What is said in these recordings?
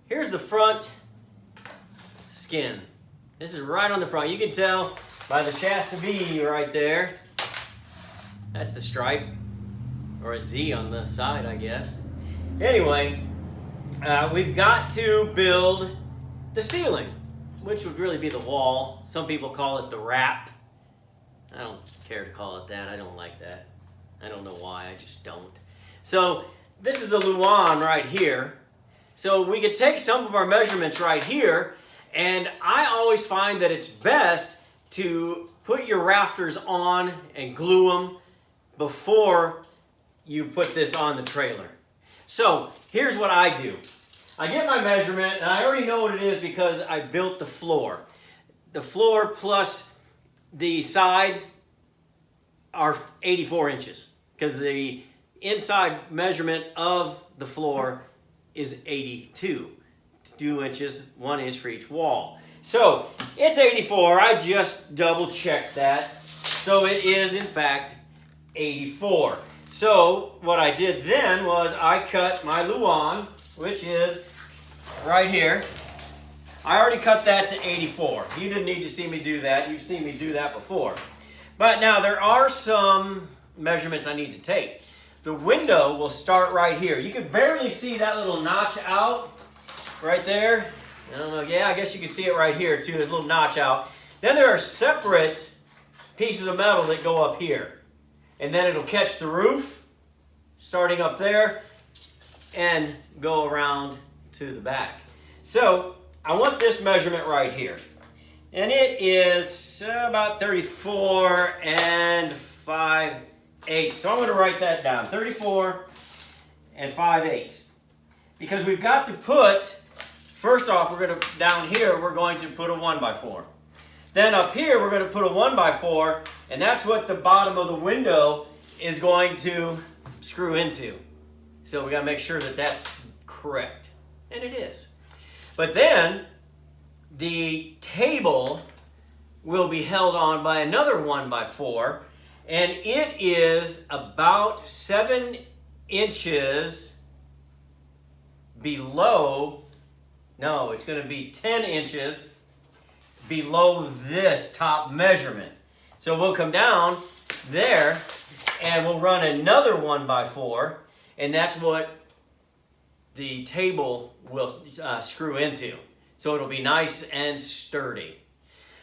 here's the front skin. This is right on the front. You can tell by the Shasta V right there. That's the stripe, or a Z on the side, I guess. Anyway, we've got to build the ceiling, which would really be the wall. Some people call it the wrap. I don't care to call it that. I don't like that. I don't know why. I just don't. So this is the luan right here. So we could take some of our measurements right here, and I always find that it's best to put your rafters on and glue them before you put this on the trailer. So here's what I do. I get my measurement, and I already know what it is because I built the floor. The floor plus the sides are 84 inches because the inside measurement of the floor is 82. 2 inches, 1 inch for each wall. So it's 84. I just double checked that. So it is in fact 84. So what I did then was I cut my luan, which is right here. I already cut that to 84. You didn't need to see me do that. You've seen me do that before. But now there are some measurements I need to take. The window will start right here. You can barely see that little notch out right there. I don't know. Yeah, I guess you can see it right here too. There's a little notch out. Then there are separate pieces of metal that go up here. And then it'll catch the roof, starting up there, and go around to the back. So I want this measurement right here. And it is about 34 and 5/8. So I'm going to write that down. 34 and 5/8. Because we've got to put, first off, down here, we're going to put a 1x4. Then up here, we're going to put a 1x4, and that's what the bottom of the window is going to screw into. So we got to make sure that that's correct. And it is. But then the table will be held on by another 1x4, and it is about 7 inches below, no, it's going to be 10 inches below this top measurement. So we'll come down there and we'll run another 1x4, and that's what the table will screw into. So it'll be nice and sturdy.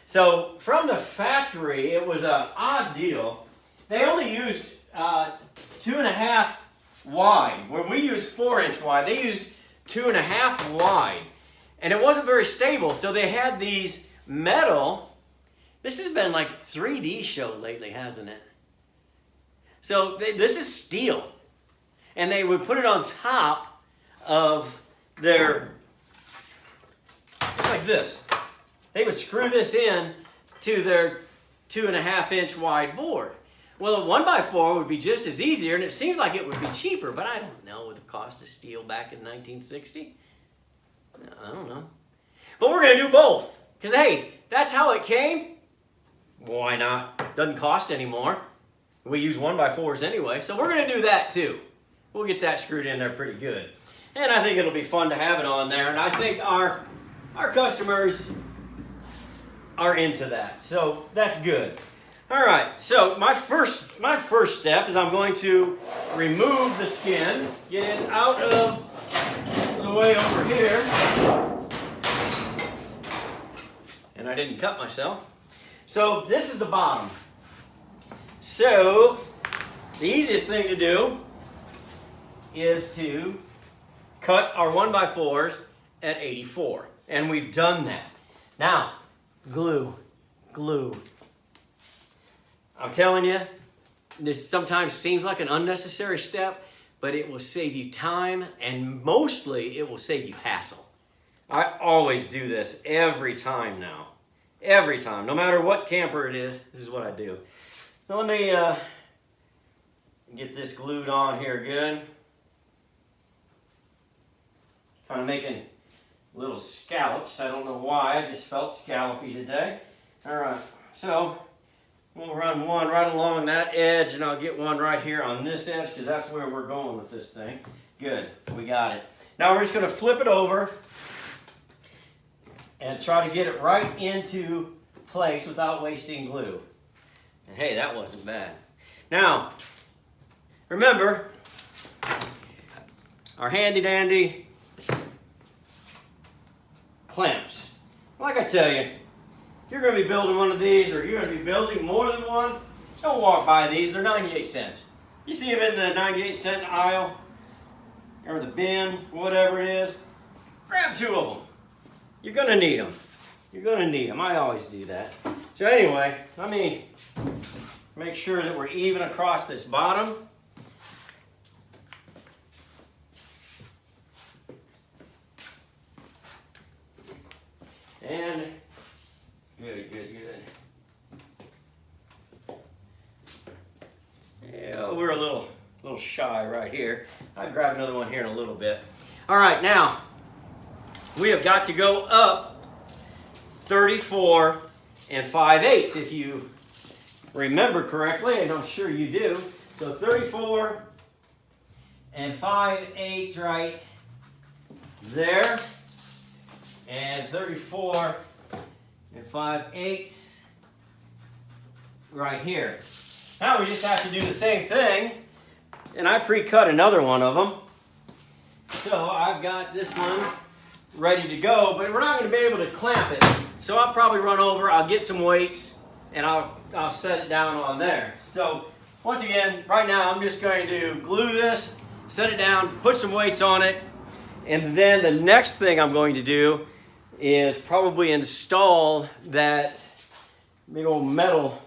So from the factory, it was an odd deal. They only used 2.5 wide. When we used 4-inch wide, they used 2.5 wide. And it wasn't very stable, so they had these metal. This has been like a 3D show lately, hasn't it? So this is steel. And they would put it on top of their, just like this. They would screw this in to their 2.5-inch wide board. Well, a 1x4 would be just as easier, and it seems like it would be cheaper, but I don't know with the cost of steel back in 1960. I don't know. But we're going to do both. Because, hey, that's how it came. Why not? Doesn't cost anymore. We use 1x4s anyway, so we're going to do that too. We'll get that screwed in there pretty good. And I think it'll be fun to have it on there, and I think our customers are into that. So that's good. All right, so my first step is I'm going to remove the skin, get it out of the way over here. And I didn't cut myself. So this is the bottom. So the easiest thing to do is to cut our 1x4s at 84. And we've done that. Now, glue. I'm telling you, this sometimes seems like an unnecessary step, but it will save you time, and mostly it will save you hassle. I always do this every time now. Every time. No matter what camper it is, this is what I do. Now let me get this glued on here good. Kind of making little scallops. I don't know why. I just felt scallopy today. All right. So we'll run one right along that edge, and I'll get one right here on this edge because that's where we're going with this thing. Good. We got it. Now we're just going to flip it over and try to get it right into place without wasting glue. And hey, that wasn't bad. Now, remember, our handy dandy clamps. Like I tell you, if you're going to be building one of these, or you're going to be building more than one, don't walk by these. They're 98 cents. You see them in the 98-cent aisle, or the bin, whatever it is, grab 2 of them. You're going to need them. You're going to need them. I always do that. So anyway, let me make sure that we're even across this bottom. And good, good, good. Yeah, we're a little shy right here. I'll grab another one here in a little bit. All right, now we have got to go up 34 5/8 if you remember correctly, and I'm sure you do. So 34 5/8 right there, and 34 5/8 right here. Now we just have to do the same thing, and I pre-cut another one of them. So I've got this one ready to go, but we're not going to be able to clamp it. So I'll probably run over, I'll get some weights, and I'll set it down on there. So once again, right now I'm just going to glue this, set it down, put some weights on it, and then the next thing I'm going to do is probably install that big old metal,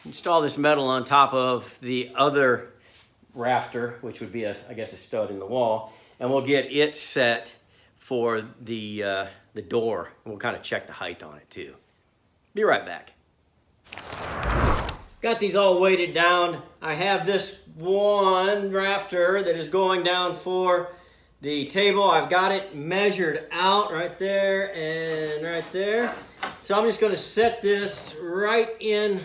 install this metal on top of the other rafter, which would be, I guess, a stud in the wall, and we'll get it set for the door, and we'll kind of check the height on it too. Be right back. Got these all weighted down. I have this one rafter that is going down for the table. I've got it measured out right there and right there. So I'm just going to set this right in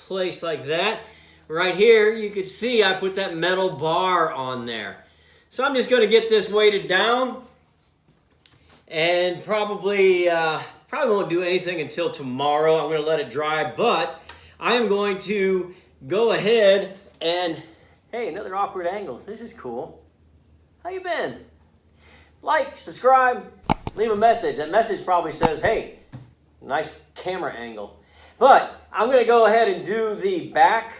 place like that. Right here, you could see I put that metal bar on there. So I'm just going to get this weighted down, and probably won't do anything until tomorrow. I'm going to let it dry, but I am going to go ahead and, hey, another awkward angle. This is cool. How you been? Like, subscribe, leave a message. That message probably says, hey, nice camera angle. But I'm going to go ahead and do the back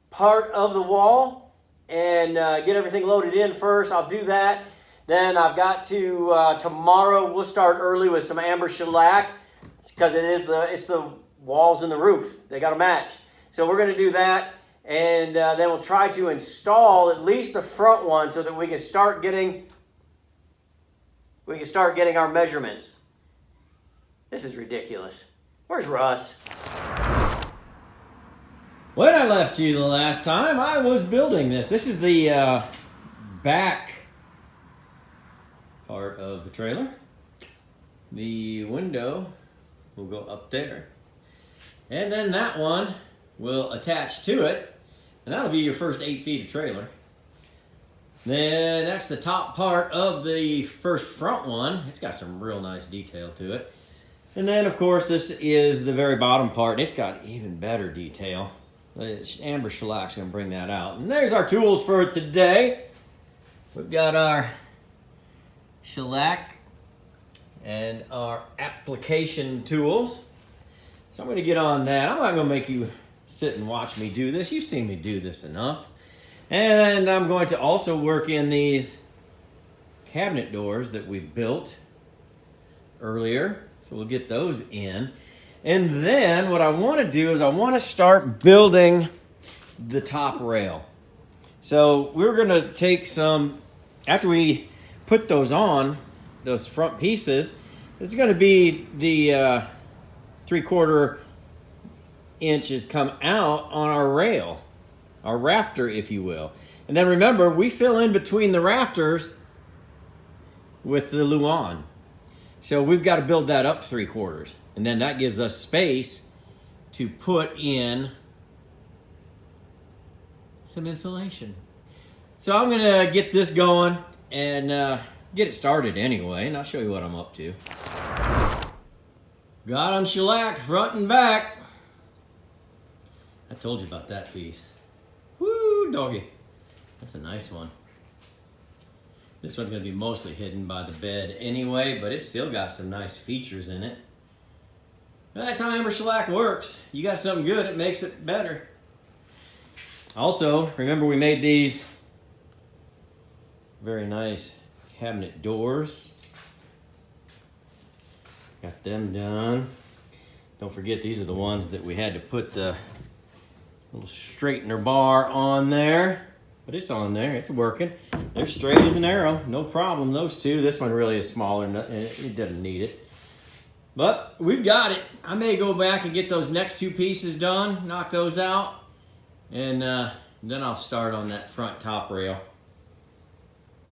part of the wall and get everything loaded in first. I'll do that. Then I've got to, tomorrow we'll start early with some amber shellac, because it's the walls and the roof. They got to match. So we're going to do that, and then we'll try to install at least the front one so that we can start getting our measurements. This is ridiculous. Where's Russ? When I left you the last time, I was building this. This is the back part of the trailer. The window will go up there. And then that one will attach to it. And that'll be your first 8 feet of trailer. Then that's the top part of the first front one. It's got some real nice detail to it. And then, of course, this is the very bottom part. It's got even better detail. Amber shellac going to bring that out. And there's our tools for today. We've got our shellac and our application tools. So I'm going to get on that. I'm not going to make you sit and watch me do this. You've seen me do this enough. And I'm going to also work in these cabinet doors that we built earlier. So we'll get those in. And then what I want to do is I want to start building the top rail. So we're going to take some, after we put those on, those front pieces, it's going to be the 3/4 inches come out on our rail, our rafter, if you will. And then remember, we fill in between the rafters with the luan. So we've got to build that up 3/4. And then that gives us space to put in some insulation. So I'm going to get this going, and get it started anyway, and I'll show you what I'm up to. Got them shellacked front and back. I told you about that piece. Woo, doggy. That's a nice one. This one's going to be mostly hidden by the bed anyway, but it's still got some nice features in it. That's how amber shellac works. You got something good, it makes it better. Also, remember we made these very nice cabinet doors. Got them done. Don't forget, these are the ones that we had to put the little straightener bar on there. But it's on there, it's working. They're straight as an arrow, no problem, those two. This one really is smaller, and it doesn't need it. But we've got it. I may go back and get those next two pieces done, knock those out, and then I'll start on that front top rail.